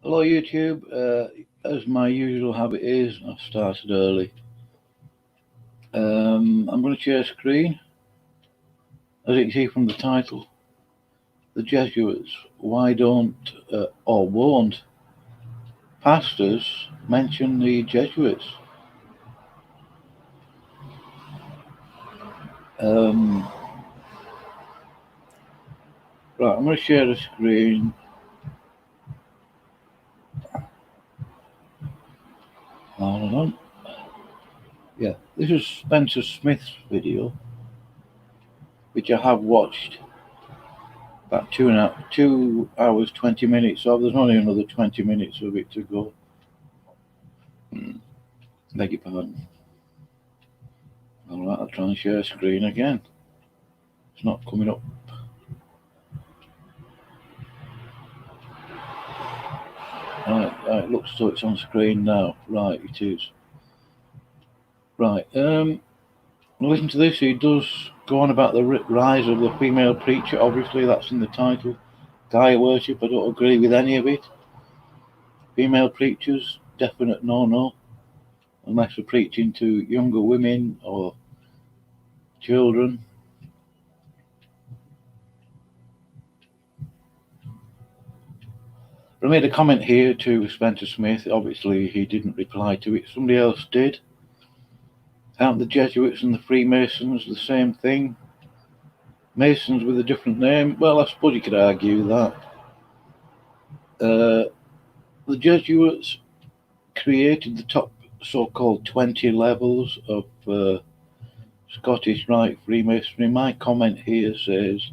Hello YouTube, as my usual habit is, I've started early. I'm going to share screen. As you can see from the title, the Jesuits, why don't or won't pastors mention the Jesuits? Right, I'm going to share the screen. Hold on. Yeah, this is Spencer Smith's video, which I have watched about 2 hours 20 minutes, so there's only another 20 minutes of it to go. Beg your pardon. Alright, I'll try and share screen again. It's not coming up. Right, looks so it's on screen now. Right, it is. Right, listen to this. He does go on about the rise of the female preacher. Obviously, that's in the title. Gaia worship, I don't agree with any of it. Female preachers, definite no-no. Unless they're preaching to younger women or children. I made a comment here to Spencer Smith. Obviously, he didn't reply to it. Somebody else did. Aren't the Jesuits and the Freemasons the same thing? Masons with a different name? Well, I suppose you could argue that. The Jesuits created the top so-called 20 levels of Scottish Rite Freemasonry. My comment here says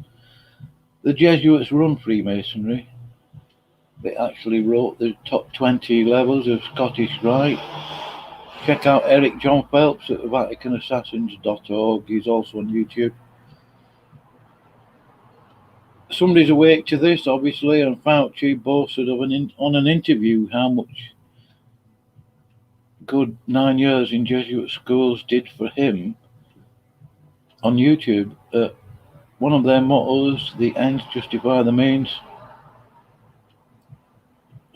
the Jesuits run Freemasonry. They actually wrote the top 20 levels of Scottish Rite. Check out Eric John Phelps at VaticanAssassins.org. He's also on YouTube. Somebody's awake to this, obviously, and Fauci boasted of on an interview how much good 9 years in Jesuit schools did for him on YouTube. One of their mottos, the ends justify the means.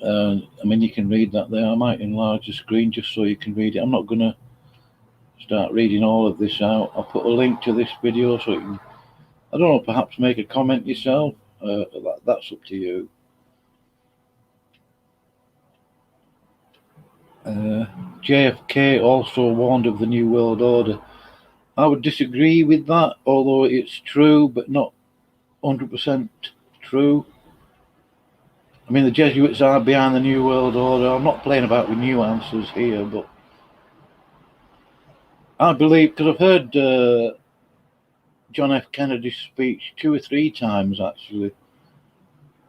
I mean, you can read that there. I might enlarge the screen just so you can read it. I'm not going to start reading all of this out. I'll put a link to this video so you can, I don't know, perhaps make a comment yourself. That's up to you. JFK also warned of the New World Order. I would disagree with that, although it's true, but not 100% true. I mean, the Jesuits are behind the New World Order. I'm not playing about with nuances here, but I believe, because I've heard John F. Kennedy's speech 2 or 3 times, actually.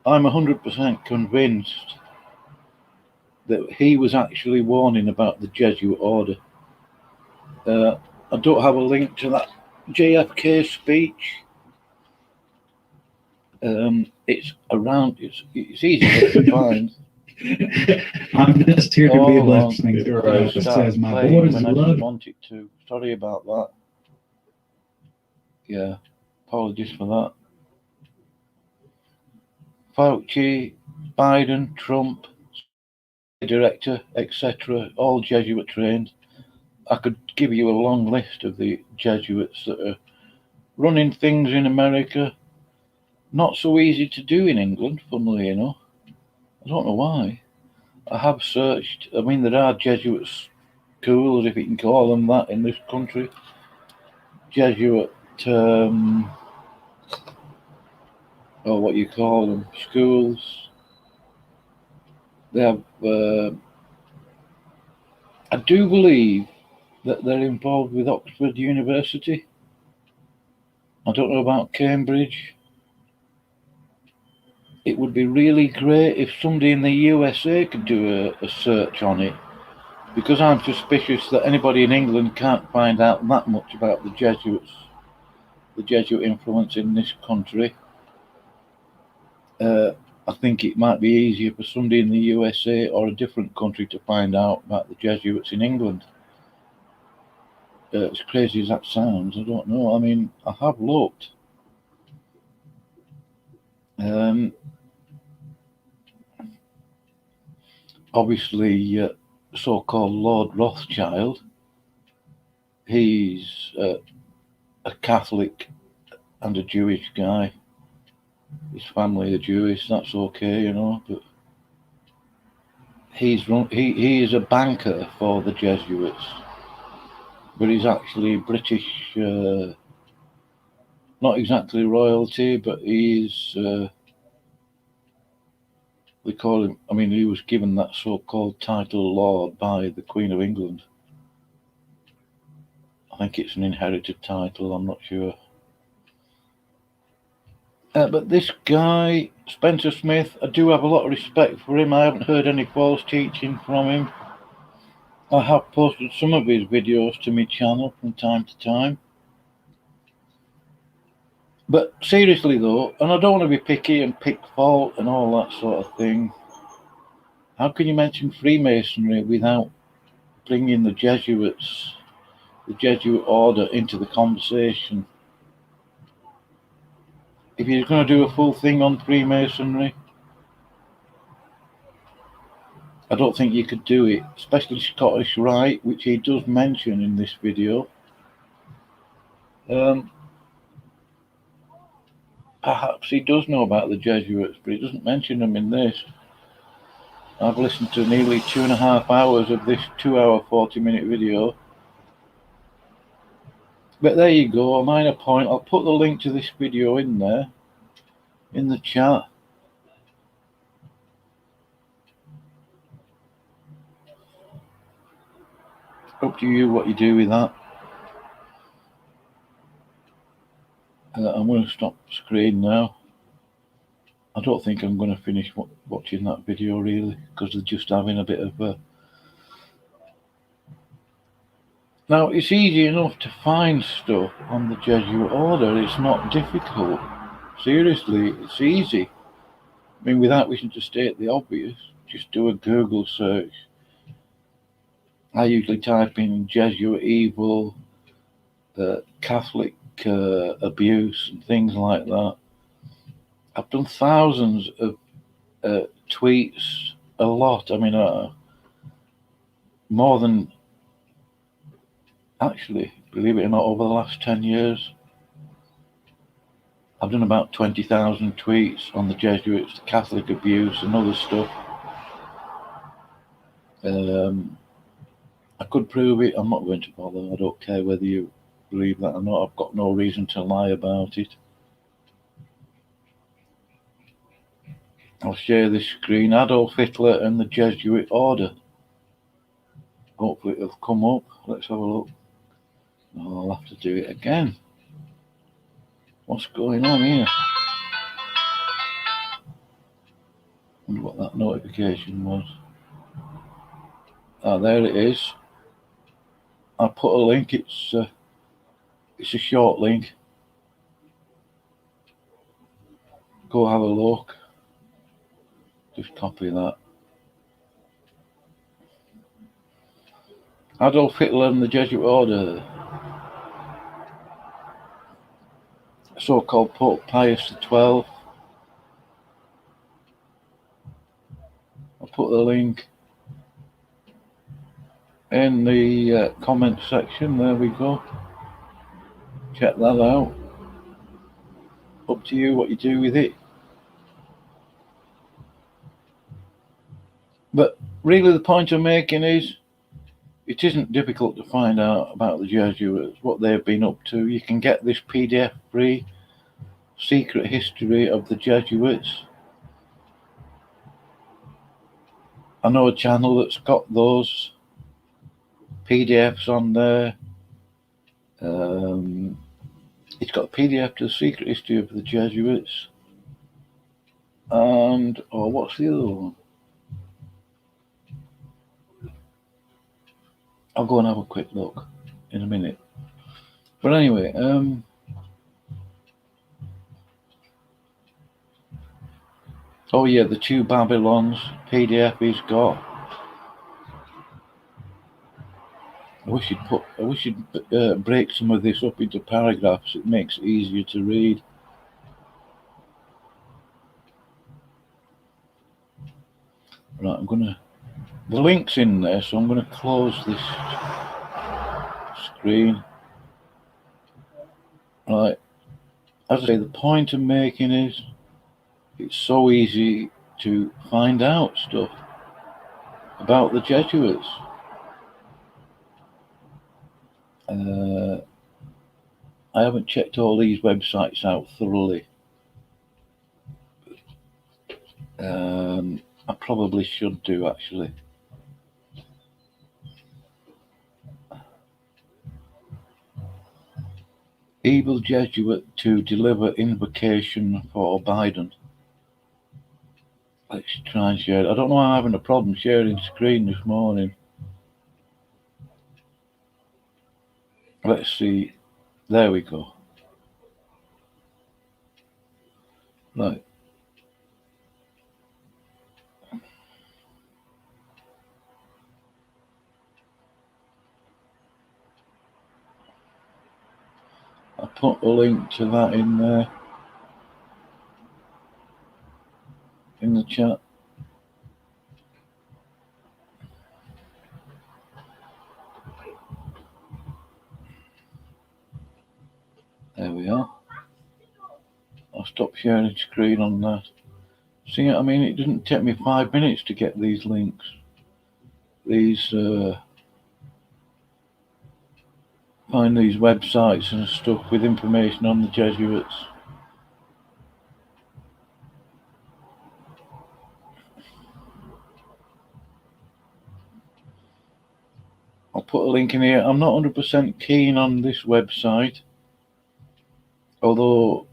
I'm 100% convinced that he was actually warning about the Jesuit order. I don't have a link to that JFK speech. It's around. It's easy to find. I'm just here to be listening to it. It says my boys love. Want it to. Sorry about that. Yeah, apologies for that. Fauci, Biden, Trump, director, etc., all Jesuit trained. I could give you a long list of the Jesuits that are running things in America. Not so easy to do in England, funnily enough. I don't know why. I have searched. I mean, there are Jesuit schools, if you can call them that, in this country. Jesuit, or what you call them, schools. They have. I do believe that they're involved with Oxford University. I don't know about Cambridge. It would be really great if somebody in the USA could do a search on it, because I'm suspicious that anybody in England can't find out that much about the Jesuits, the Jesuit influence in this country. I think it might be easier for somebody in the USA or a different country to find out about the Jesuits in England. As crazy as that sounds, I don't know. I mean, I have looked. obviously so-called Lord Rothschild. He's a Catholic and a Jewish guy. His family are Jewish. That's okay, you know. But he is a banker for the Jesuits, but he's actually British. Not exactly royalty, but he's. They call him. I mean, he was given that so-called title Lord by the Queen of England. I think it's an inherited title. I'm not sure. But this guy, Spencer Smith, I do have a lot of respect for him. I haven't heard any false teaching from him. I have posted some of his videos to my channel from time to time. But seriously though, and I don't want to be picky and pick fault and all that sort of thing, how can you mention Freemasonry without bringing the Jesuits, the Jesuit order into the conversation? If you're going to do a full thing on Freemasonry, I don't think you could do it, especially Scottish Rite, which he does mention in this video. Perhaps he does know about the Jesuits, but he doesn't mention them in this. I've listened to nearly 2.5 hours of this 2-hour 40-minute video. But there you go, a minor point. I'll put the link to this video in there, in the chat. Up to you what you do with that. I'm going to stop screen now. I don't think I'm going to finish watching that video really, because they're just having a bit of a... Now, it's easy enough to find stuff on the Jesuit order. It's not difficult. Seriously, it's easy. I mean, without wishing to state the obvious, just do a Google search. I usually type in Jesuit evil, Catholic abuse, and things like that. I've done thousands of tweets, a lot. I mean, more than, actually, believe it or not, over the last 10 years. I've done about 20,000 tweets on the Jesuits, Catholic abuse, and other stuff. I could prove it. I'm not going to bother. I don't care whether you believe that or not. I've got no reason to lie about it. I'll share this screen. Adolf Hitler and the Jesuit order. Hopefully it'll come up. Let's have a look. Oh, I'll have to do it again. What's going on here? I wonder what that notification was. Ah, there it is. I'll put a link. It's a short link. Go have a look. Just copy that. Adolf Hitler and the Jesuit order. So-called Pope Pius XII. I'll put the link in the comment section. There we go. Check that out. Up to you what you do with it. But really the point I'm making is it isn't difficult to find out about the Jesuits, what they've been up to. You can get this PDF free, Secret History of the Jesuits. I know a channel that's got those PDFs on there. It's got a PDF to the Secret History of the Jesuits. And, oh, what's the other one? I'll go and have a quick look in a minute. But anyway, oh yeah, the two Babylons PDF he's got. I wish you'd break some of this up into paragraphs. It makes it easier to read. Right, I'm gonna The link's in there, so I'm going to close this screen. Right, as I say, the point I'm making is it's so easy to find out stuff about the Jesuits. I haven't checked all these websites out thoroughly. I probably should do, actually. Evil Jesuit to deliver invocation for Biden. Let's try and share it. I don't know, I'm having a problem sharing screen this morning. Let's see. There we go. Right. I put a link to that in there in the chat. There we are. I'll stop sharing screen on that. See, I mean, it didn't take me 5 minutes to get these links. These find these websites and stuff with information on the Jesuits. I'll put a link in here. I'm not 100% keen on this website, although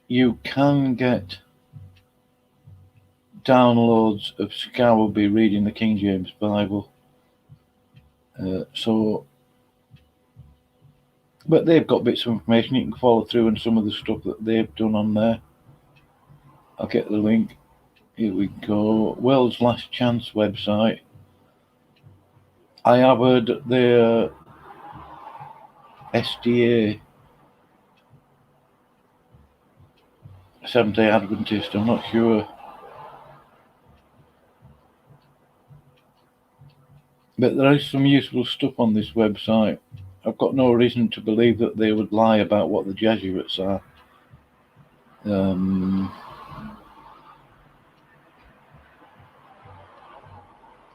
you can get downloads of Scourby reading the King James Bible. But they've got bits of information. You can follow through on some of the stuff that they've done on there. I'll get the link. Here we go. World's Last Chance website. I have heard their SDA, Seventh-day Adventist, I'm not sure. But there is some useful stuff on this website. I've got no reason to believe that they would lie about what the Jesuits are.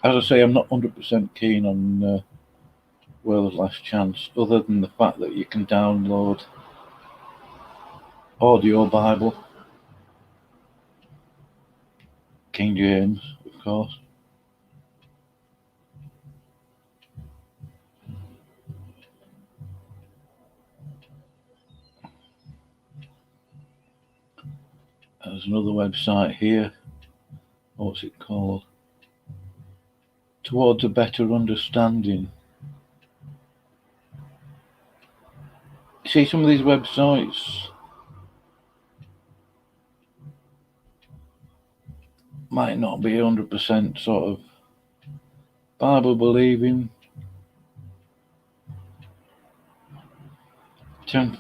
As I say, I'm not 100% keen on World's Last Chance, other than the fact that you can download audio Bible, King James, of course. There's another website here. What's it called? Towards a Better Understanding. See, some of these websites might not be 100% sort of Bible believing. Yeah,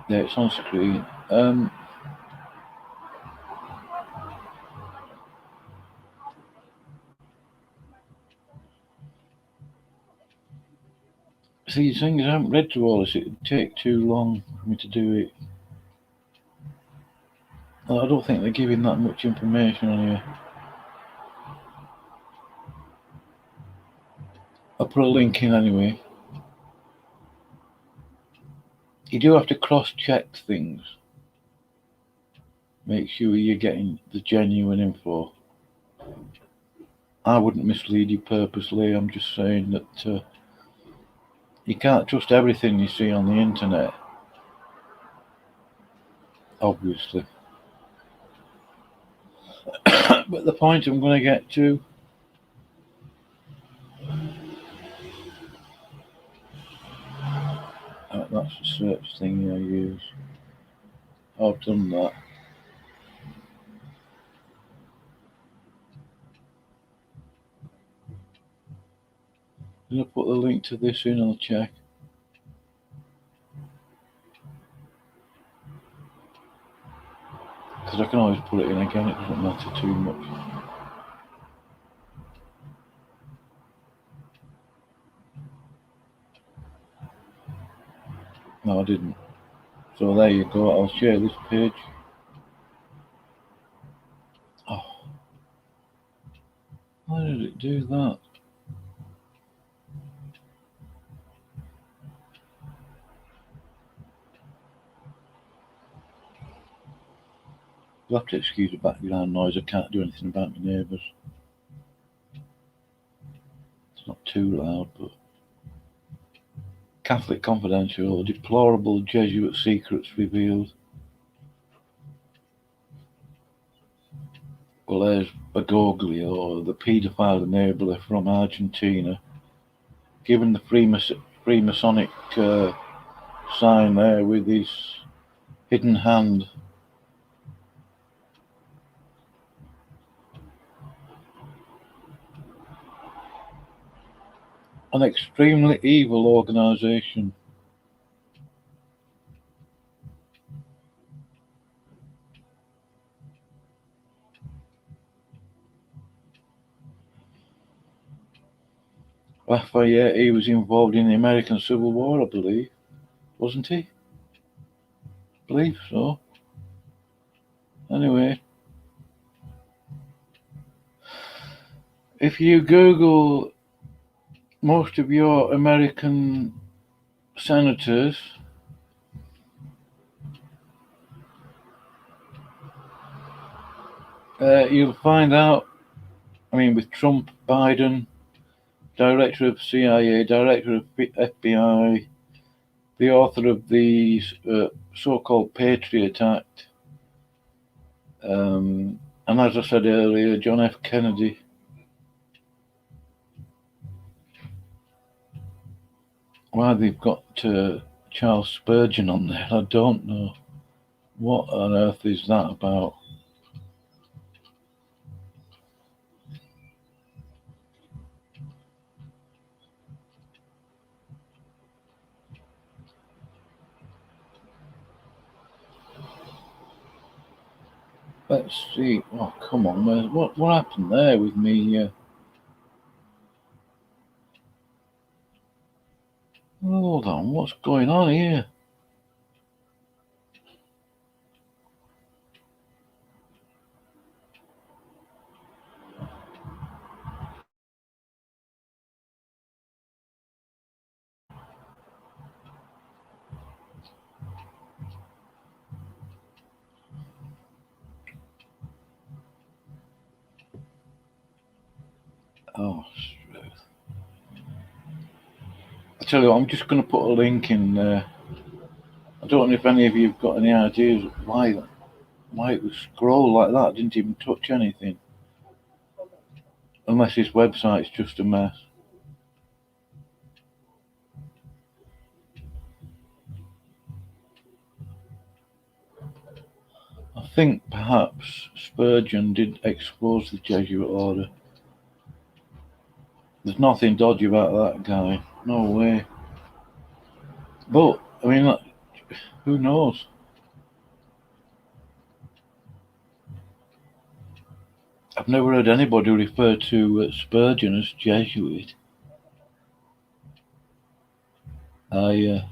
it's on screen. See, the thing is, I haven't read through all this. It would take too long for me to do it. I don't think they're giving that much information on here. I'll put a link in anyway. You do have to cross-check things. Make sure you're getting the genuine info. I wouldn't mislead you purposely. I'm just saying that you can't trust everything you see on the internet, obviously. But the point I'm going to get to, that's the search thing I use. I've done that. I'm going to put the link to this in, I'll check. Because I can always put it in again, it doesn't matter too much. No, I didn't. So there you go. I'll share this page. Oh, why did it do that? You'll have to excuse the background noise. I can't do anything about my neighbours. It's not too loud, but Catholic Confidential, deplorable Jesuit secrets revealed. Well, there's Bergoglio, the paedophile enabler from Argentina, given the Freemasonic sign there with his hidden hand. An extremely evil organisation. Lafayette, he was involved in the American Civil War, I believe. Wasn't he? I believe so. Anyway, if you Google most of your American senators, you'll find out, with Trump, Biden, Director of CIA, Director of FBI, the author of the so-called Patriot Act, and as I said earlier, John F. Kennedy. Why they've got Charles Spurgeon on there, I don't know. What on earth is that about? Let's see. Oh, come on. What happened there with me? Hold on. What's going on here? Oh, I tell you what, I'm just going to put a link in there. I don't know if any of you have got any ideas why it was scroll like that. Didn't even touch anything. Unless this website's just a mess. I think perhaps Spurgeon did expose the Jesuit order. There's nothing dodgy about that guy. No way. But, who knows? I've never heard anybody refer to Spurgeon as Jesuit. I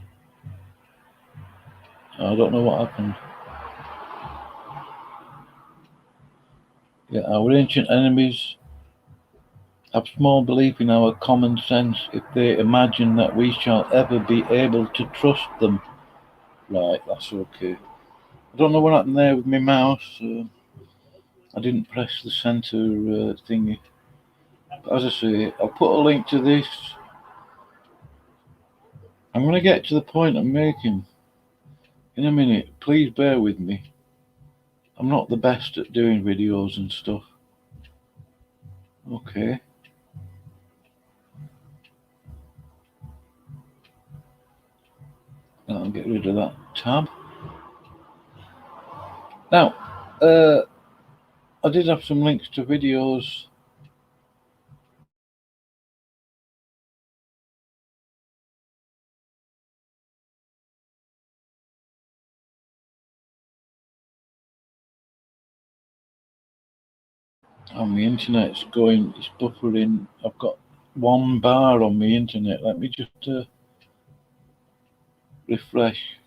don't know what happened. Yeah, our ancient enemies have small belief in our common sense if they imagine that we shall ever be able to trust them. Right, that's okay. I don't know what happened there with my mouse. I didn't press the center thingy. But as I say, I'll put a link to this. I'm going to get to the point I'm making in a minute. Please bear with me. I'm not the best at doing videos and stuff. Okay. I'll get rid of that tab. Now, I did have some links to videos. On the internet, it's buffering. I've got 1 bar on the internet. Let me just refresh.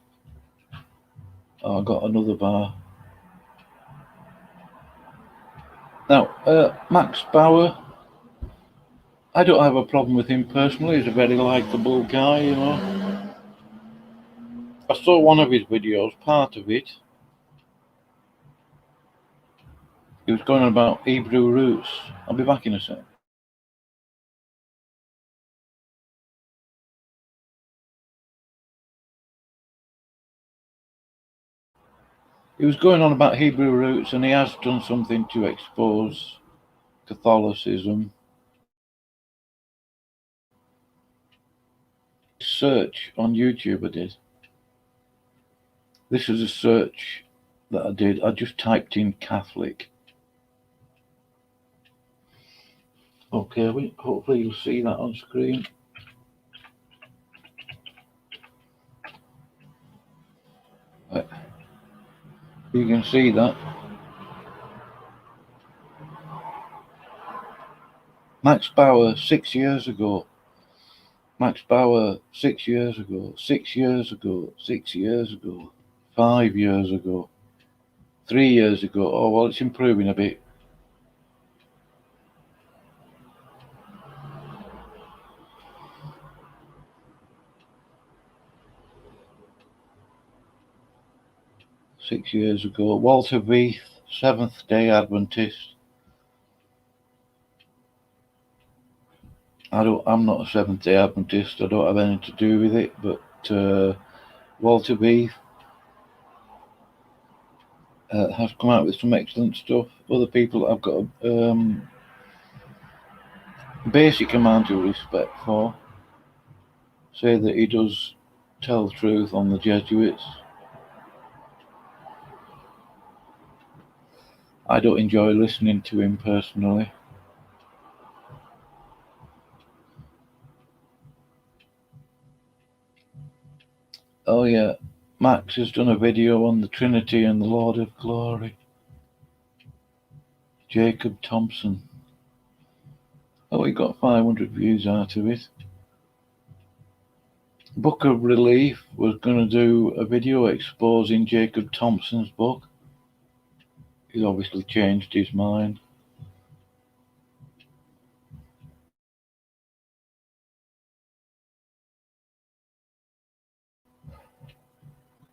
Oh, I got another bar. Now, Max Bauer, I don't have a problem with him personally. He's a very likable guy, you know. I saw one of his videos, part of it. He was going on about Hebrew roots. I'll be back in a sec. He was going on about Hebrew roots, and he has done something to expose Catholicism. Search on YouTube I did. This is a search that I did. I just typed in Catholic. Okay, hopefully you'll see that on screen. Right. You can see that. Max Bauer 6 years ago. Max Bauer 6 years ago. 6 years ago. 6 years ago. 5 years ago. 3 years ago. Oh, well, it's improving a bit. Six years ago. Walter Veith, Seventh-day Adventist. I'm not a Seventh-day Adventist. I don't have anything to do with it, but Walter Veith has come out with some excellent stuff. Other people I've got a basic amount of respect for say that he does tell the truth on the Jesuits. I don't enjoy listening to him personally. Oh yeah, Max has done a video on the Trinity and the Lord of Glory. Jacob Thompson. Oh, he got 500 views out of it. Book of Relief was going to do a video exposing Jacob Thompson's book. He's obviously changed his mind.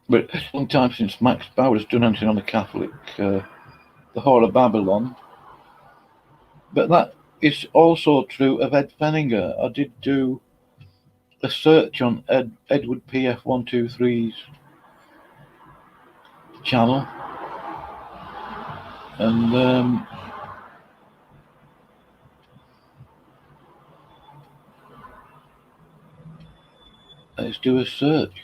But it's a long time since Max Bauer has done anything on the Catholic, the Whore of Babylon. But that is also true of Ed Fenninger. I did do a search on Edward PF 123's channel, and let's do a search.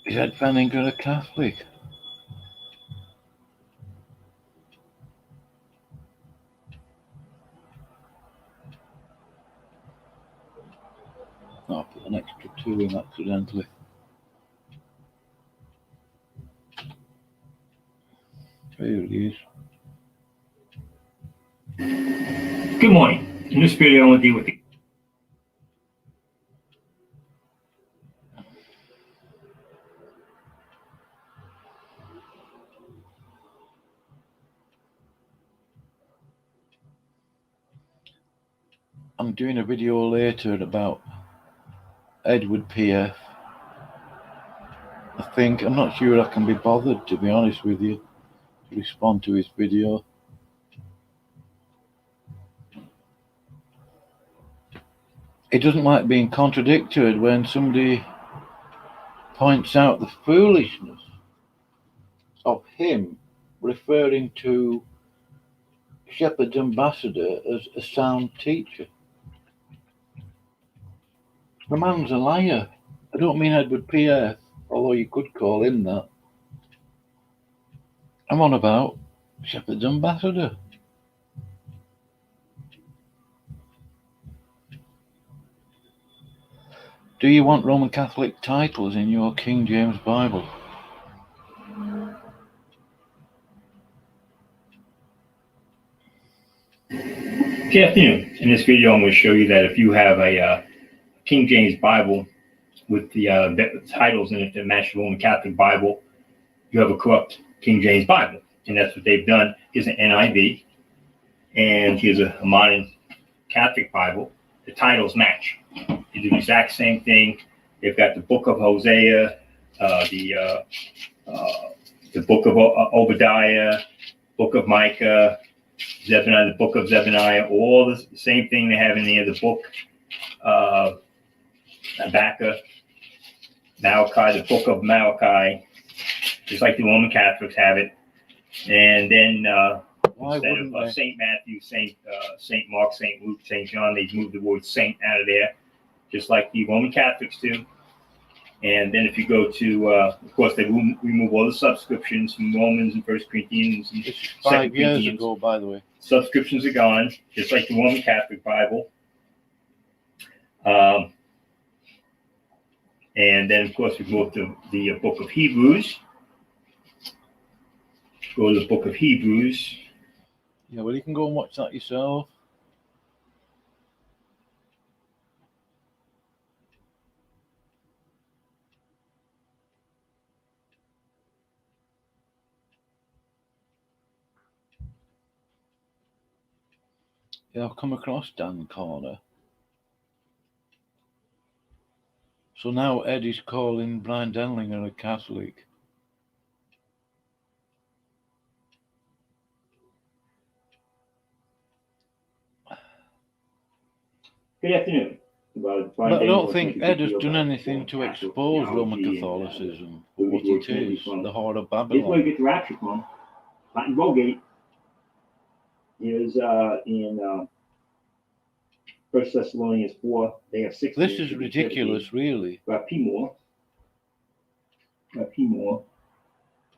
Is Ed Fenninger a Catholic? Oh, I put an extra 2 in accidentally. Here it is. Good morning. In this video, I want to deal with the I'm doing a video later about Edward PF. I'm not sure I can be bothered, to be honest with you, to respond to his video. He doesn't like being contradicted when somebody points out the foolishness of him referring to Shepherd's ambassador as a sound teacher. The man's a liar. I don't mean Edward PF, although you could call him that. I'm on about Shepherd's ambassador. Do you want Roman Catholic titles in your King James Bible? Good afternoon. In this video, I'm going to show you that if you have a King James Bible with the titles in it that match the Roman Catholic Bible, you have a corrupt King James Bible. And that's what they've done. Here's an NIV, and here's a modern Catholic Bible. The titles match. They do the exact same thing. They've got the Book of Hosea, the Book of Obadiah, Book of Micah, Zephaniah, the Book of Zephaniah, all the same thing they have in there. The Book of Habakkuk, Malachi, the Book of Malachi, just like the Roman Catholics have it. And then instead of Saint Matthew, Saint Mark, Saint Luke, Saint John, they moved the word Saint out of there, just like the Roman Catholics do. And then if you go to, of course, they remove all the subscriptions from Romans and First Corinthians and 2 5 years Corinthians. ago, by the way. Subscriptions are gone, just like the Roman Catholic Bible. And then, of course, we go to the Book of Hebrews. Go to the Book of Hebrews. Yeah, well, you can go and watch that yourself. Yeah, I've come across Dan Corner. So now Ed is calling Brian Denlinger a Catholic. Good afternoon. But I don't think Ed has done anything to expose Roman Catholicism for what it is, the Whore of Babylon. This is where you get the rapture from. Latin Vulgate is in 1 Thessalonians 4. They have 6. This is ridiculous, really. P. Moore.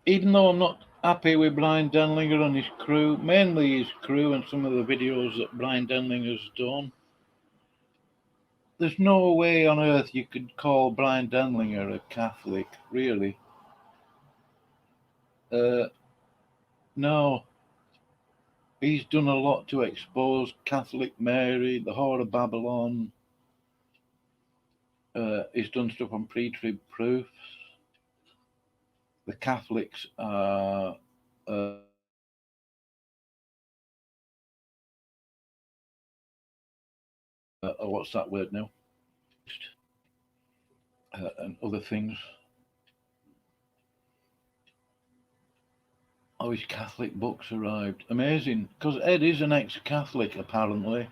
Even though I'm not happy with Brian Denlinger and his crew, mainly his crew and some of the videos that Brian Denlinger's done, there's no way on earth you could call Brian Denlinger a Catholic, really. No. He's done a lot to expose Catholic Mary, the Whore of Babylon. He's done stuff on pre-trib proofs. The Catholics are what's that word now? And other things. Oh, his Catholic books arrived. Amazing, because Ed is an ex-Catholic, apparently.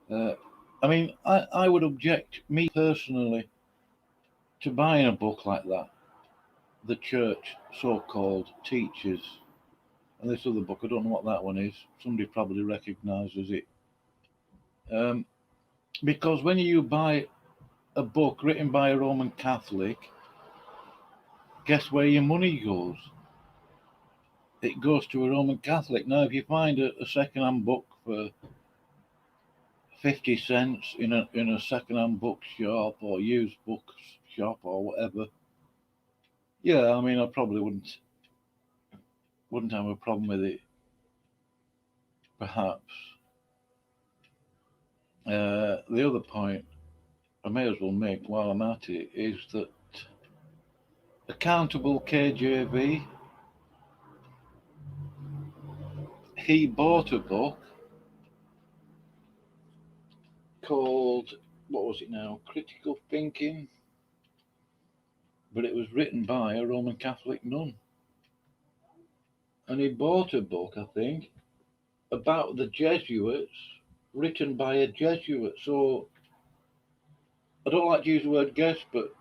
I mean, I would object, me personally, to buying a book like that. The church, so-called, teaches. And this other book, I don't know what that one is. Somebody probably recognises it. Because when you buy a book written by a Roman Catholic, guess where your money goes? It goes to a Roman Catholic. Now, if you find a second-hand book for 50 cents in a second-hand bookshop or used books shop or whatever, yeah, I mean, I probably wouldn't have a problem with it, perhaps. The other point I may as well make while I'm at it is that Accountable KJV, he bought a book called, what was it now, Critical Thinking, but it was written by a Roman Catholic nun. And he bought a book, I think, about the Jesuits, written by a Jesuit. So I don't like to use the word guess, but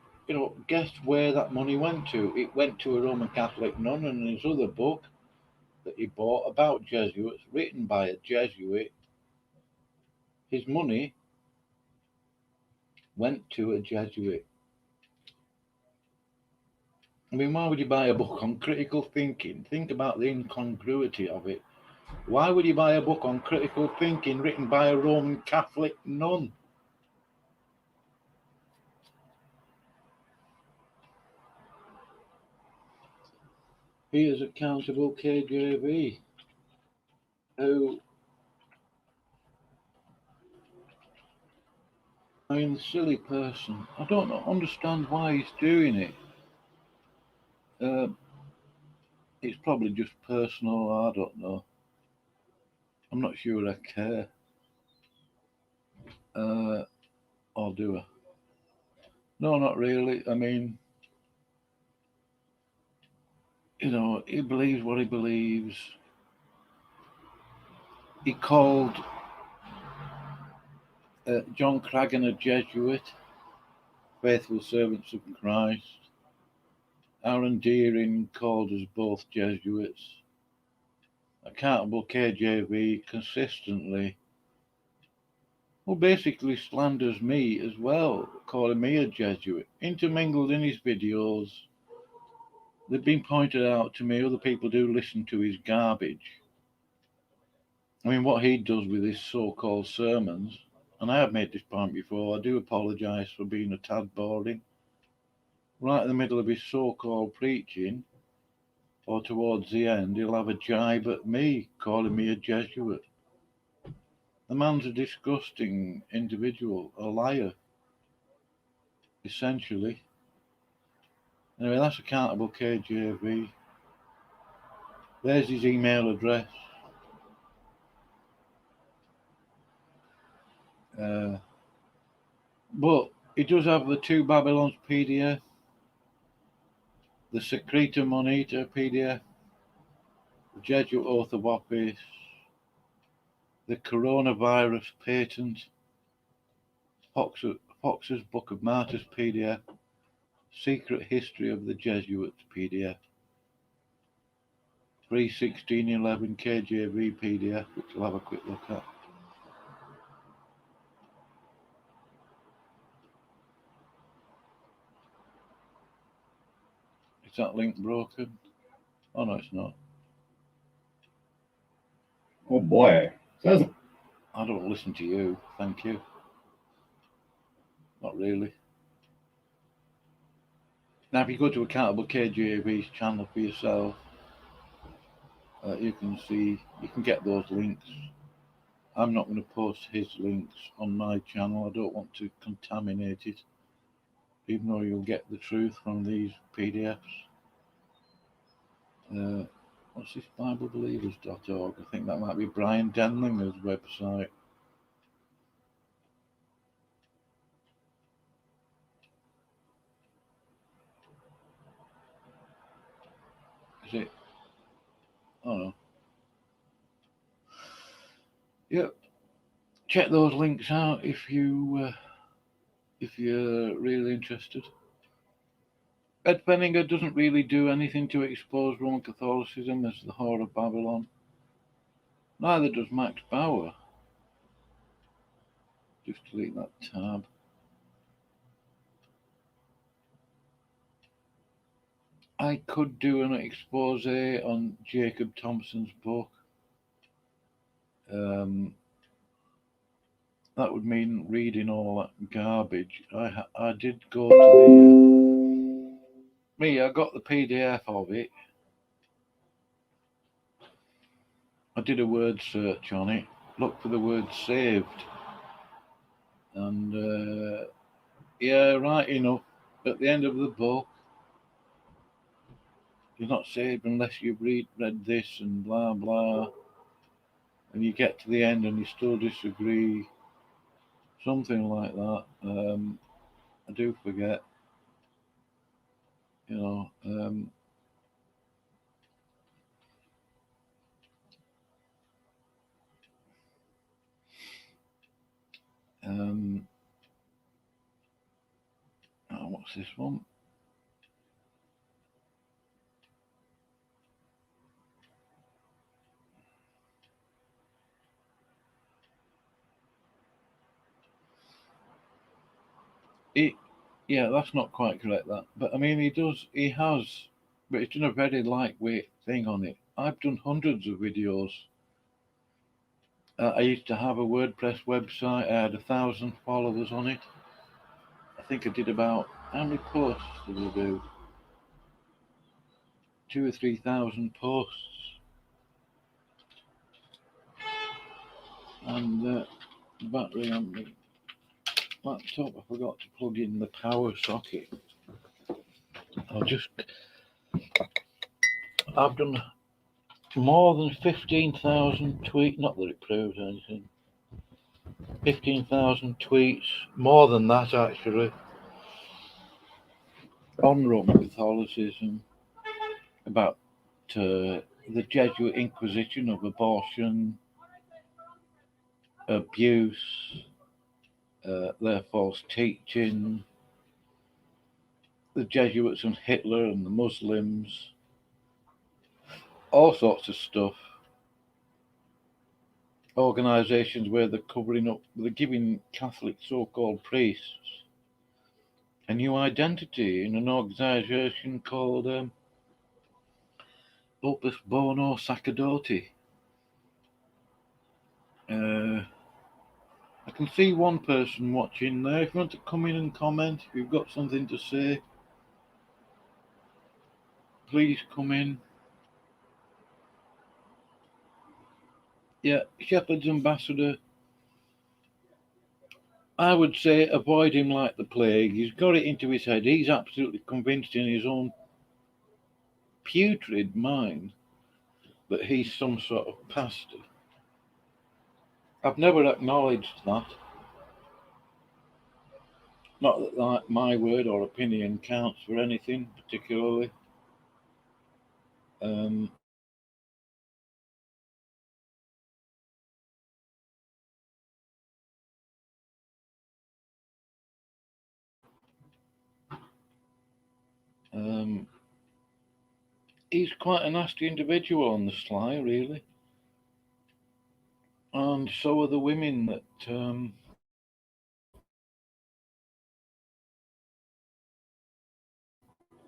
guess where that money went to. It went to a Roman Catholic nun, and his other book that he bought about Jesuits, written by a Jesuit, his money went to a Jesuit. I mean, why would you buy a book on critical thinking? Think about the incongruity of it. Why would you buy a book on critical thinking written by a Roman Catholic nun? He is Accountable KJV. who, I mean, the silly person, I don't understand why he's doing it. It's probably just personal, I don't know. I'm not sure I care. Or do I? No, not really. I mean, you know, he believes what he believes. He called John Craggan a Jesuit, faithful servants of Christ. Aaron Deering called us both Jesuits. Accountable KJV consistently, well, basically slanders me as well, calling me a Jesuit. Intermingled in his videos, they've been pointed out to me. Other people do listen to his garbage. I mean, what he does with his so-called sermons, and I have made this point before, I do apologise for being a tad boring. Right in the middle of his so-called preaching, or towards the end, he'll have a jibe at me, calling me a Jesuit. The man's a disgusting individual, a liar, essentially. Anyway, that's Accountable KJV. There's his email address. But he does have the Two Babylons PDF, the Secreta Moneta PDF, the Jesuit Oath of Office, the Coronavirus Patent, Fox's Book of Martyrs PDF, Secret History of the Jesuits PDF, 31611 KJV PDF, which we'll have a quick look at. Is that link broken? Oh no, it's not. Oh boy. I don't listen to you, thank you. Not really. Now, if you go to Accountable KJV's channel for yourself, you can see, you can get those links. I'm not going to post his links on my channel. I don't want to contaminate it, even though you'll get the truth from these PDFs. What's this, BibleBelievers.org? I think that might be Brian Denlinger's website. Is it? Oh no. Yep. Check those links out if you're really interested. Ed Benninger doesn't really do anything to expose Roman Catholicism as the whore of Babylon. Neither does Max Bauer. Just delete that tab. I could do an expose on Jacob Thompson's book. That would mean reading all that garbage. I did go to I got the PDF of it. I did a word search on it, looked for the word saved, and yeah, right enough, at the end of the book, you're not saved unless you've read this and blah blah, and you get to the end and you still disagree, something like that. I do forget, you know. What's this one? Yeah, that's not quite correct, that. But I mean, he has, but he's done a very lightweight thing on it. I've done hundreds of videos. I used to have a WordPress website. I had 1,000 followers on it. I think I did about, how many posts did I do? 2,000 or 3,000 posts. And the battery on the laptop, I forgot to plug in the power socket. I've done more than 15,000 tweets, not that it proves anything. 15,000 tweets, more than that actually, on Roman Catholicism, about the Jesuit Inquisition of abortion, abuse, their false teaching, the Jesuits and Hitler and the Muslims, all sorts of stuff. Organisations where they're covering up, they're giving Catholic so-called priests a new identity in an organisation called Opus Bono Sacerdoti. I can see one person watching there. If you want to come in and comment, if you've got something to say, please come in. Yeah, Shepherd's ambassador. I would say avoid him like the plague. He's got it into his head. He's absolutely convinced in his own putrid mind that he's some sort of pastor. I've never acknowledged that. Not that my word or opinion counts for anything particularly. He's quite a nasty individual on the sly, really. And so are the women that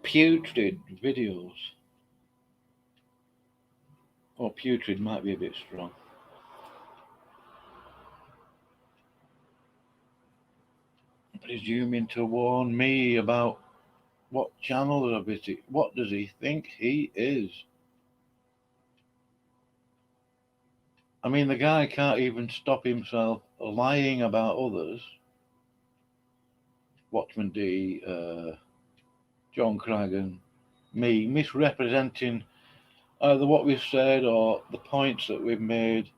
putrid videos. Or putrid might be a bit strong. Presuming to warn me about what channel I visit. What does he think he is? I mean, the guy can't even stop himself lying about others. Watchman D, John Craggan, me, misrepresenting either what we've said or the points that we've made,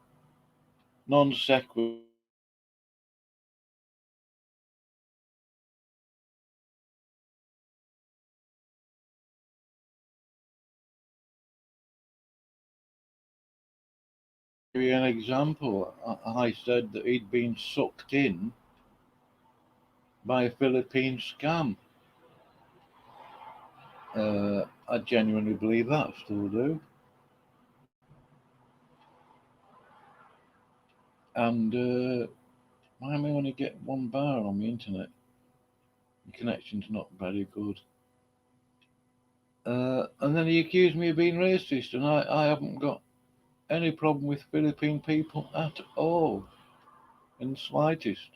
non sequitur. An example, I said that he'd been sucked in by a Philippine scam. I genuinely believe that, still do. And I may only get one bar on the internet. The connection's not very good. And then he accused me of being racist, and I haven't got any problem with Philippine people at all, in the slightest.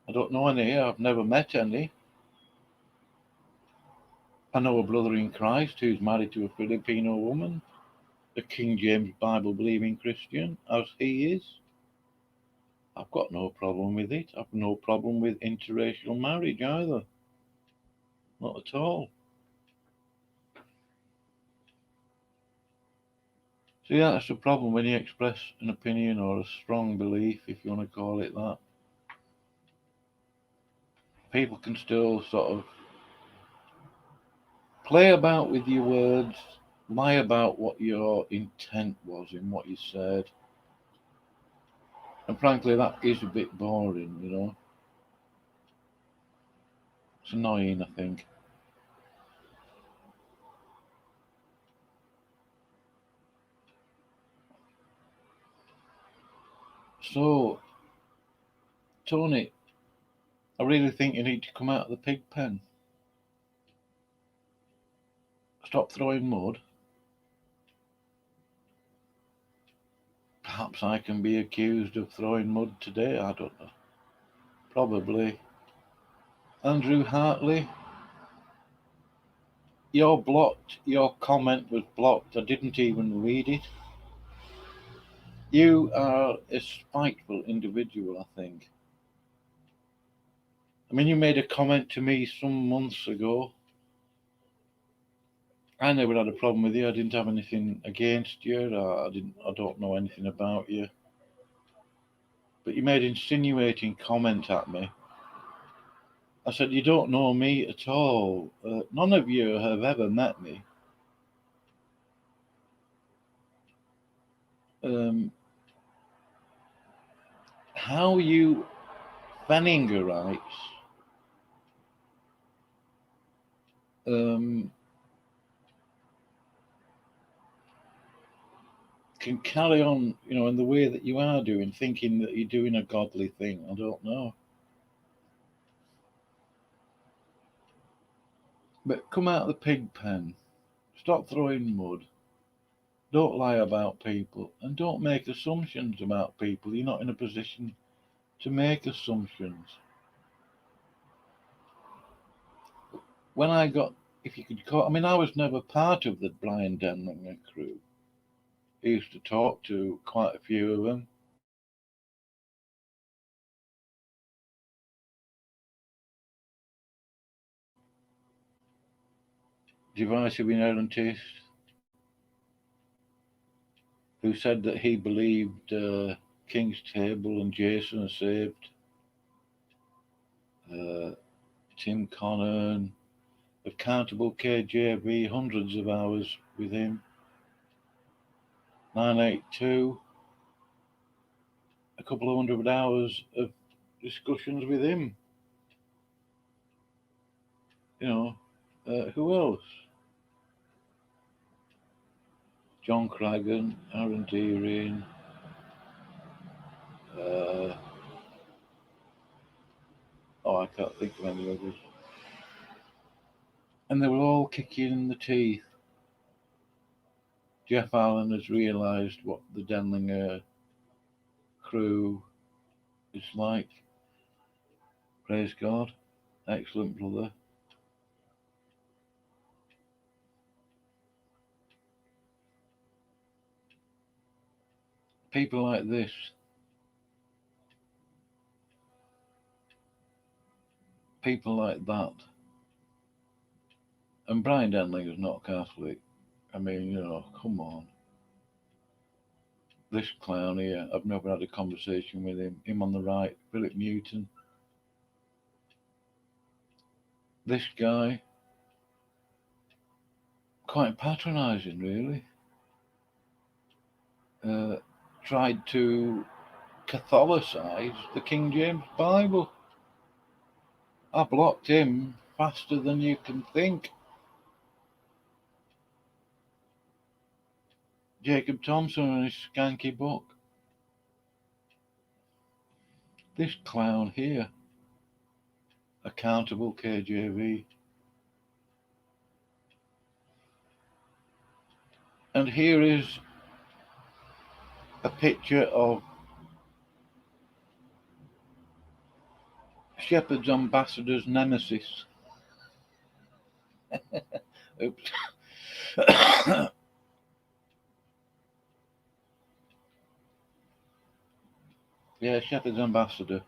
I don't know any, I've never met any. I know a brother in Christ who's married to a Filipino woman, a King James Bible believing Christian, as he is. I've got no problem with it. I've no problem with interracial marriage either. Not at all. So yeah, that's the problem when you express an opinion or a strong belief, if you want to call it that. People can still sort of play about with your words, lie about what your intent was in what you said. And frankly, that is a bit boring, you know. It's annoying, I think. So, Tony, I really think you need to come out of the pig pen. Stop throwing mud. Perhaps I can be accused of throwing mud today, I don't know. Probably. Andrew Hartley, you're blocked. Your comment was blocked. I didn't even read it. You are a spiteful individual, I think. I mean, you made a comment to me some months ago. I never had a problem with you. I didn't have anything against you. I don't know anything about you. But you made an insinuating comment at me. I said, you don't know me at all. None of you have ever met me. How you Fenningerites can carry on, in the way that you are doing, thinking that you're doing a godly thing. I don't know. But come out of the pig pen. Stop throwing mud. Don't lie about people. And don't make assumptions about people. You're not in a position to make assumptions. When I got, if you could call, I mean, I was never part of the Brian Denlinger crew. I used to talk to quite a few of them. Divisive inerrantist, who said that he believed King's Table and Jason are saved. Tim Connon, Accountable KJV, hundreds of hours with him. 982, a couple of hundred hours of discussions with him. Who else? John Cragen, Aaron Deering, I can't think of any others. And they were all kicking in the teeth. Jeff Allen has realised what the Denlinger crew is like. Praise God. Excellent brother. People like this, people like that. And Brian Denlinger's not Catholic. I mean, come on. This clown here, I've never had a conversation with him. Him on the right, Philip Newton. This guy, quite patronising, really. Tried to Catholicize the King James Bible. I blocked him faster than you can think. Jacob Thompson and his skanky book. This clown here, Accountable KJV. And here is a picture of Shepherd's ambassador's nemesis. Oops. Yeah, Shepherd's ambassador.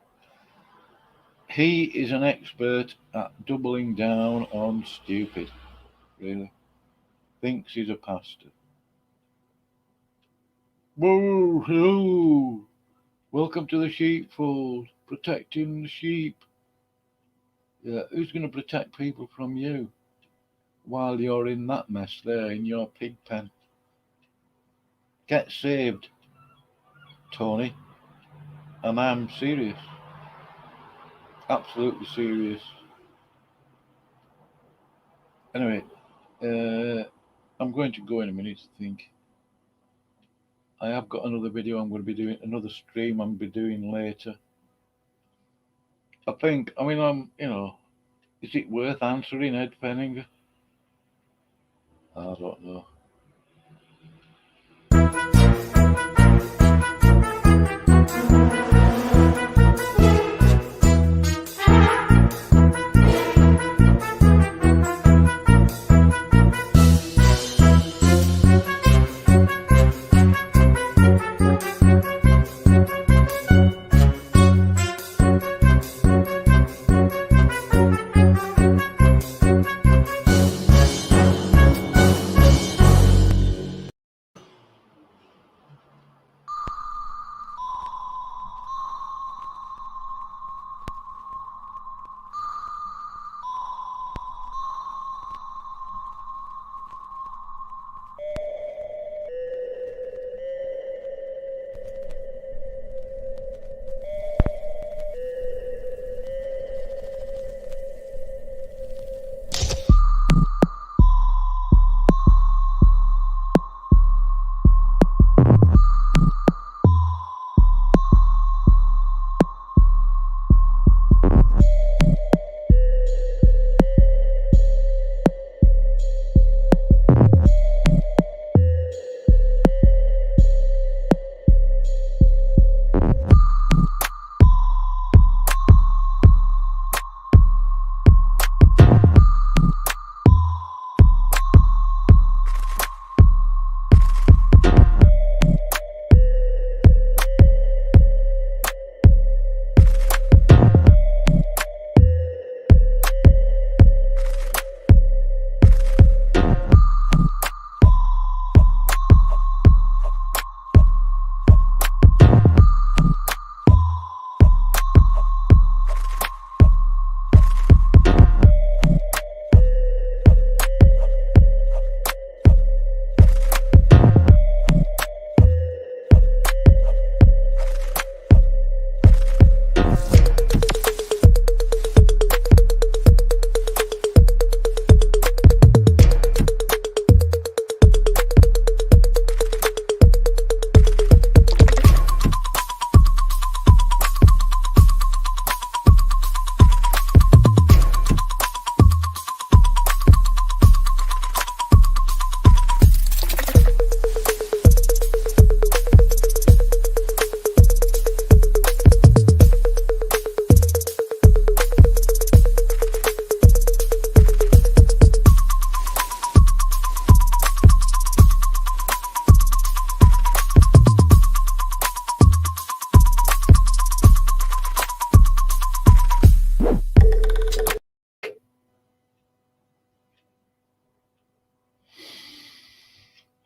He is an expert at doubling down on stupid, really. Thinks he's a pastor. Whoa, hello. Welcome to the sheepfold. Protecting the sheep. Yeah, who's going to protect people from you while you're in that mess there in your pig pen? Get saved, Tony. And I'm serious. Absolutely serious. Anyway, I'm going to go in a minute, I think. I have got another video I'm going to be doing, another stream I'm going to be doing later. I think, is it worth answering Ed Penninger? I don't know.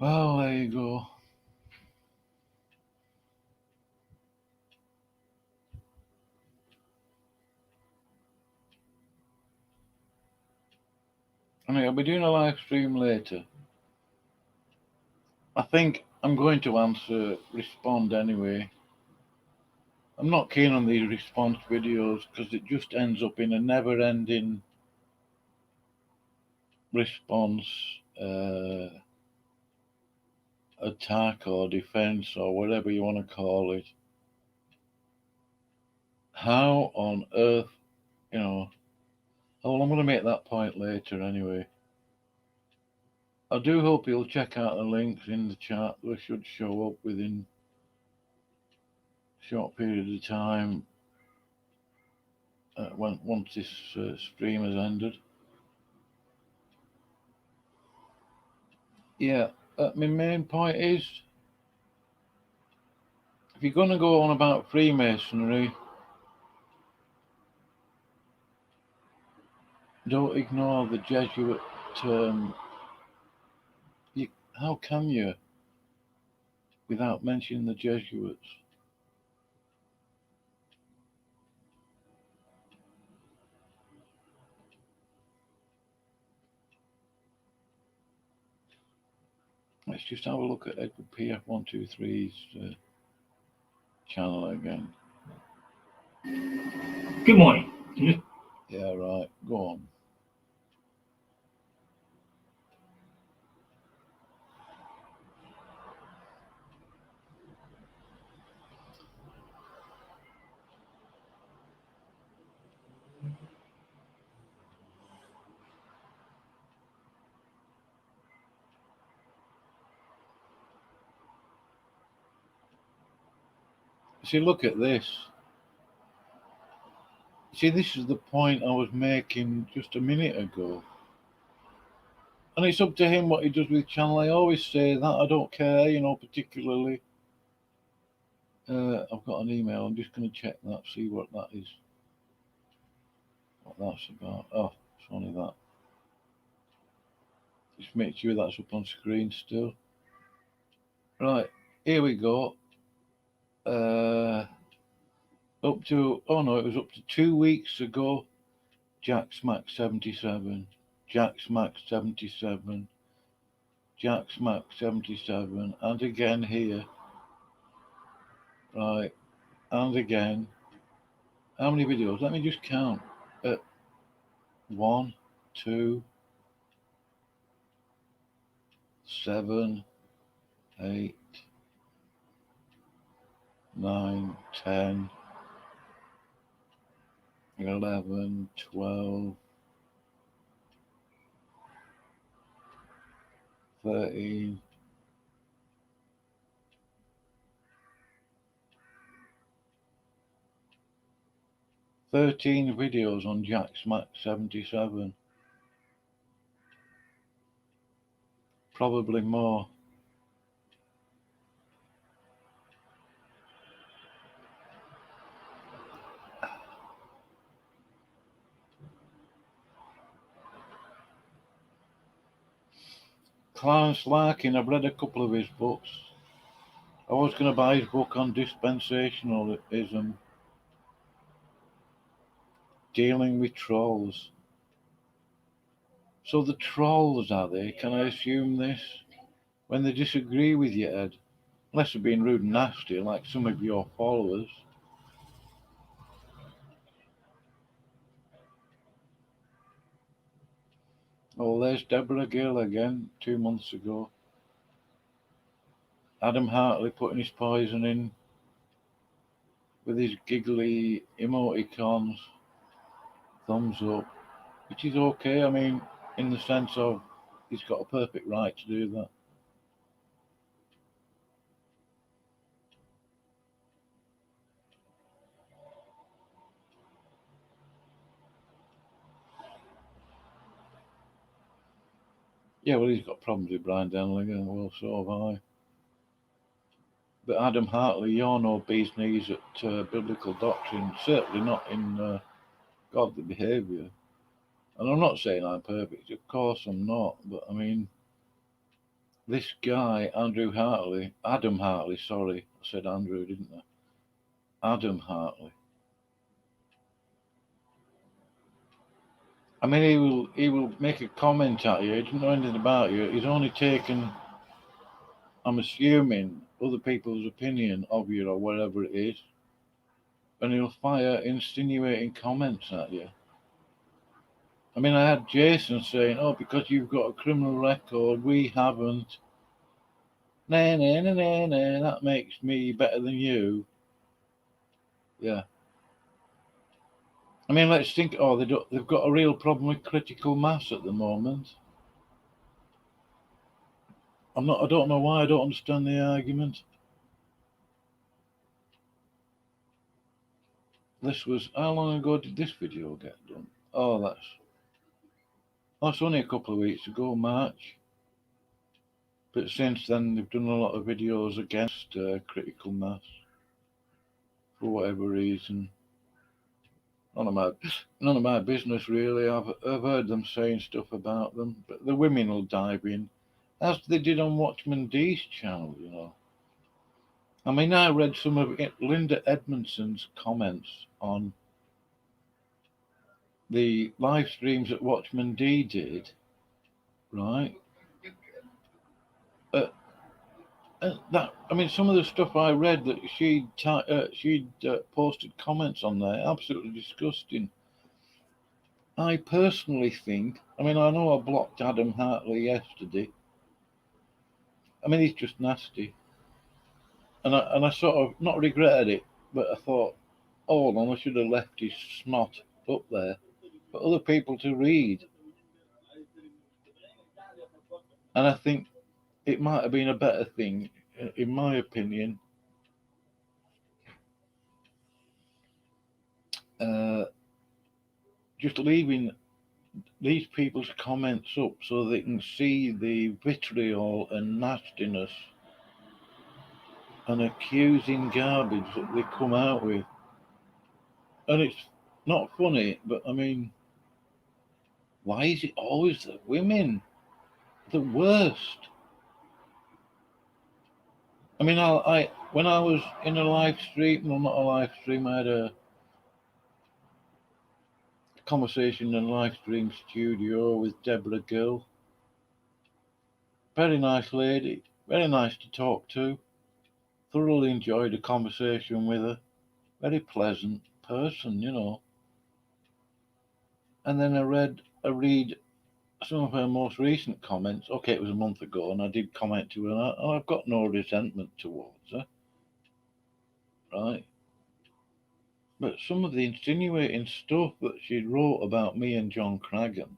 Well, there you go. I mean, I'll be doing a live stream later. I think I'm going to respond anyway. I'm not keen on these response videos because it just ends up in a never-ending response attack or defense or whatever you want to call it. How on earth, oh, I'm going to make that point later anyway. I do hope you'll check out the links in the chat. They should show up within a short period of time once this stream has ended. Yeah, my main point is, if you're going to go on about Freemasonry, don't ignore the Jesuit term. How can you without mentioning the Jesuits? Let's just have a look at Edward PF123's channel again. Good morning. Yeah, right. Go on. See, look at this. See, this is the point I was making just a minute ago. And it's up to him what he does with the channel. I always say that. I don't care, particularly. I've got an email. I'm just going to check that, see what that is. What that's about. Oh, it's only that. Just make sure that's up on screen still. Right, here we go. Up to, oh no, it was up to 2 weeks ago. Jack Smack 77. Jack Smack 77. Jack Smack 77. And again here. Right, and again. How many videos? Let me just count. 1, 2, 7, 8, 9, 10, 11, 12, 13, 13 videos on Jack Smack 77. Probably more. Clarence Larkin, I've read a couple of his books. I was going to buy his book on dispensationalism, dealing with trolls. So the trolls, are they? Can I assume this? When they disagree with you, Ed, unless they're being rude and nasty, like some of your followers. Oh, there's Deborah Gill again, 2 months ago. Adam Hartley putting his poison in with his giggly emoticons, thumbs up, which is okay. I mean, in the sense of he's got a perfect right to do that. Yeah, well, he's got problems with Brian Denlinger, well, so have I. But Adam Hartley, you're no bee's knees at biblical doctrine, certainly not in godly behaviour. And I'm not saying I'm perfect, of course I'm not, but I mean, this guy, Adam Hartley, sorry, I said Andrew, didn't I? Adam Hartley. I mean, he will make a comment at you. He doesn't know anything about you. He's only taken, I'm assuming, other people's opinion of you or whatever it is, and he'll fire insinuating comments at you. I mean, I had Jason saying, "Oh, because you've got a criminal record, we haven't. Nah, nah, nah, nah, nah. That makes me better than you." Yeah. I mean, let's think. Oh, they've got a real problem with critical mass at the moment. I don't know why. I don't understand the argument. This was, how long ago did this video get done? Oh, that's only a couple of weeks ago, March. But since then, they've done a lot of videos against critical mass for whatever reason. None of my business really. I've heard them saying stuff about them, but the women will dive in, as they did on Watchman Dee's channel. You know. I mean, I read some of Linda Edmondson's comments on the live streams that Watchman D did, right? Some of the stuff I read that she'd posted comments on there, absolutely disgusting. I personally think, I know I blocked Adam Hartley yesterday. I mean, he's just nasty. And I sort of, not regretted it, but I thought, hold on, I should have left his snot up there for other people to read. And I think it might have been a better thing, in my opinion, just leaving these people's comments up so they can see the vitriol and nastiness and accusing garbage that they come out with. And it's not funny, but I mean, why is it always the women? The worst. I mean, when I was in a live stream, well, not a live stream, I had a conversation in a live stream studio with Deborah Gill. Very nice lady, very nice to talk to. Thoroughly enjoyed a conversation with her. Very pleasant person, you know. And then I read some of her most recent comments. Okay, it was a month ago, and I did comment to her, and I've got no resentment towards her, right? But some of the insinuating stuff that she wrote about me and John Cragen,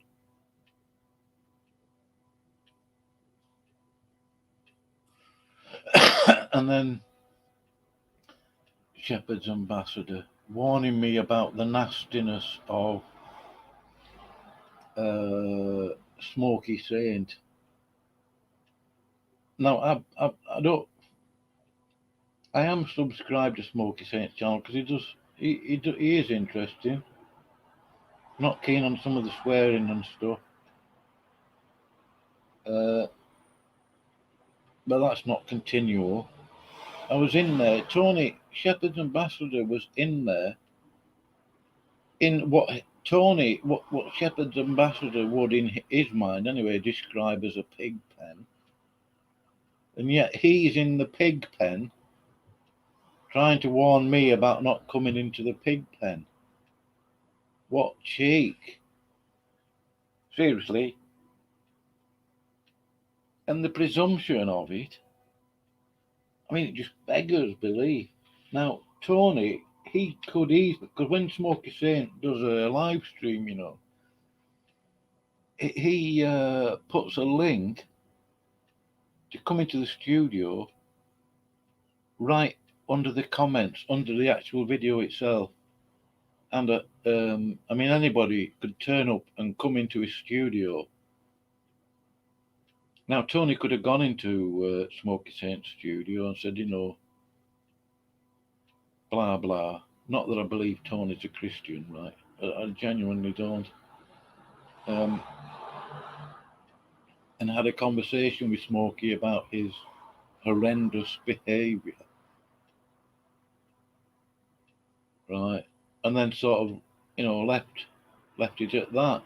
and then Shepherd's ambassador warning me about the nastiness of Smoky Saint. Now, I don't. I am subscribed to Smoky Saint's channel because he is interesting. Not keen on some of the swearing and stuff. But that's not continual. I was in there. Tony, Shepherd's ambassador, was in there. In what Shepherd's ambassador would, in his mind anyway, describe as a pig pen. And yet he's in the pig pen trying to warn me about not coming into the pig pen. What cheek. Seriously. And the presumption of it, I mean, it just beggars belief. Now, Tony, he could easily, because when Smoky Saint does a live stream, you know, he puts a link to come into the studio right under the comments, under the actual video itself. And I mean, anybody could turn up and come into his studio. Now, Tony could have gone into Smoky Saint's studio and said, you know, blah, blah. Not that I believe Tony's a Christian, right? I genuinely don't. And had a conversation with Smokey about his horrendous behaviour. Right. And then sort of, left it at that.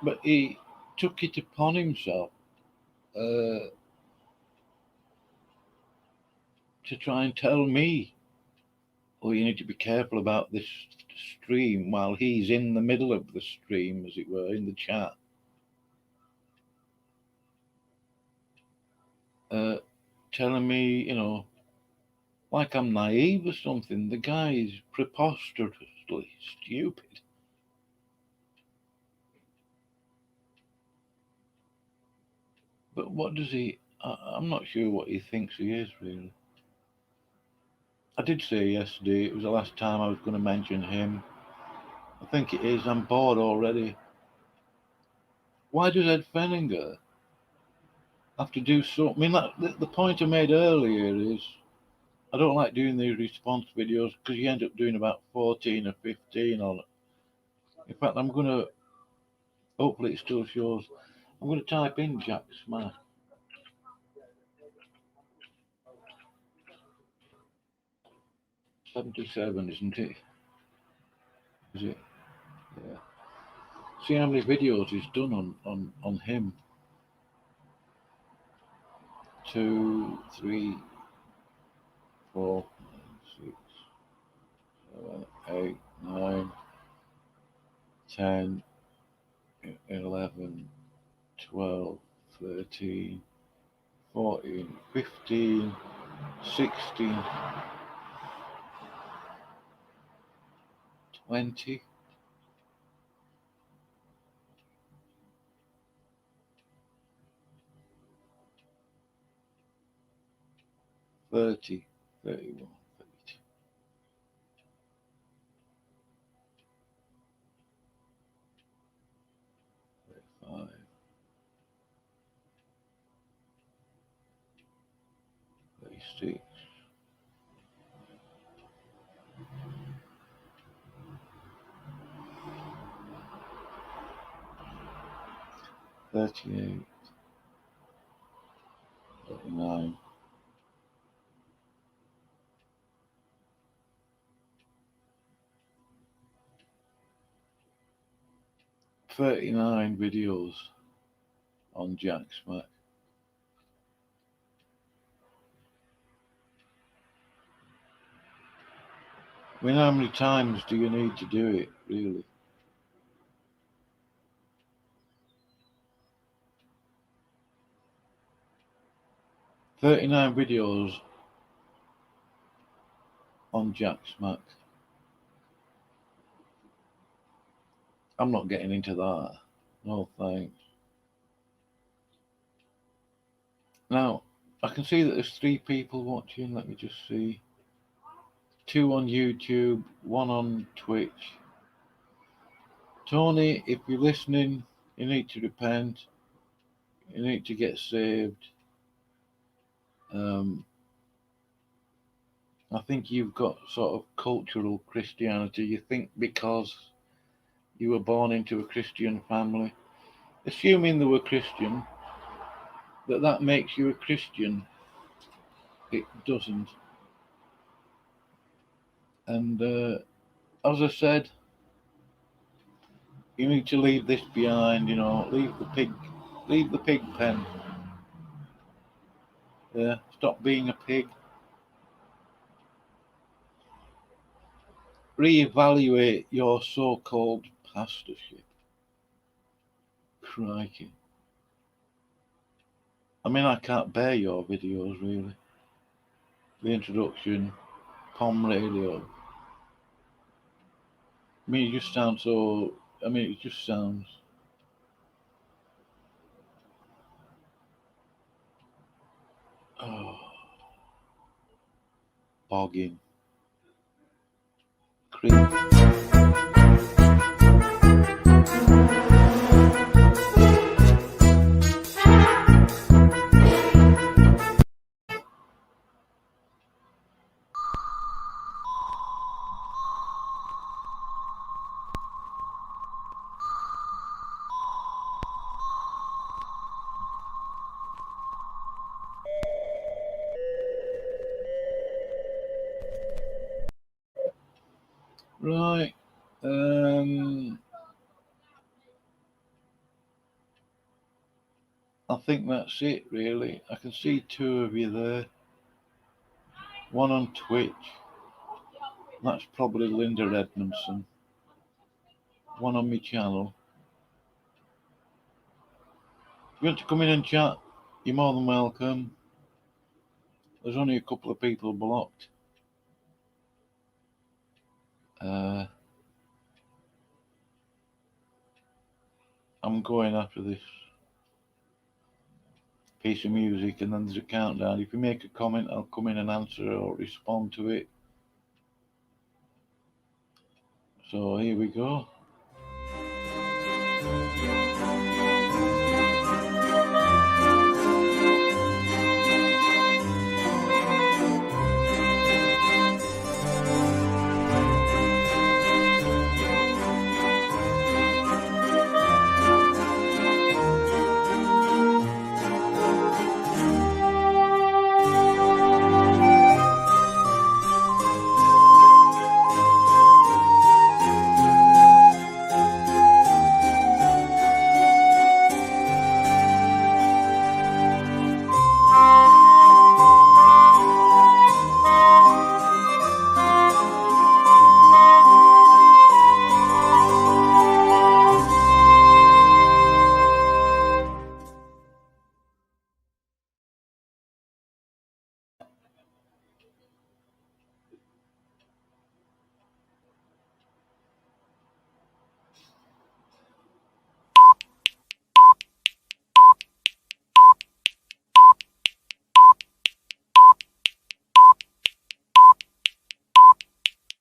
But he took it upon himself to try and tell me, oh, you need to be careful about this stream, while he's in the middle of the stream, as it were, in the chat. Telling me, like I'm naive or something. The guy is preposterously stupid. But what does he... I'm not sure what he thinks he is, really. I did say yesterday it was the last time I was going to mention him. I think it is. I'm bored already. Why does Ed Fenninger have to do so? I mean, the point I made earlier is I don't like doing these response videos because you end up doing about 14 or 15 on it. In fact, I'm going to... Hopefully it still shows. I'm going to type in Jack Smash. 77, isn't it? Is it? Yeah. See how many videos he's done on him. 2, 3, 4, 6, 7, 8, 9, 10, 11, 12, 13, 14, 15, 16, 20. 30, 31, 32, 35, 36, 38, 39, 39 videos on Jack Smack. I mean, how many times do you need to do it, really? "39 videos on Jack Smack." I'm not getting into that. No thanks. Now, I can see that there's 3 people watching. Let me just see. 2 on YouTube, 1 on Twitch. Tony, if you're listening, you need to repent. You need to get saved. I think you've got sort of cultural Christianity. You think because you were born into a Christian family, assuming they were Christian, that makes you a Christian. It doesn't. And as I said, you need to leave this behind, leave the pig pen. Yeah, stop being a pig. Reevaluate your so-called pastorship. Crikey. I mean, I can't bear your videos, really. The introduction, Pom Radio. I mean, it just sounds so... it just sounds... Oh. Bogging. Creep. Right. I think that's it, really. I can see two of you there. One on Twitch. That's probably Linda Edmondson. One on my channel. If you want to come in and chat, you're more than welcome. There's only a couple of people blocked. I'm going after this piece of music, and then there's a countdown. If you make a comment, I'll come in and answer or respond to it. So here we go.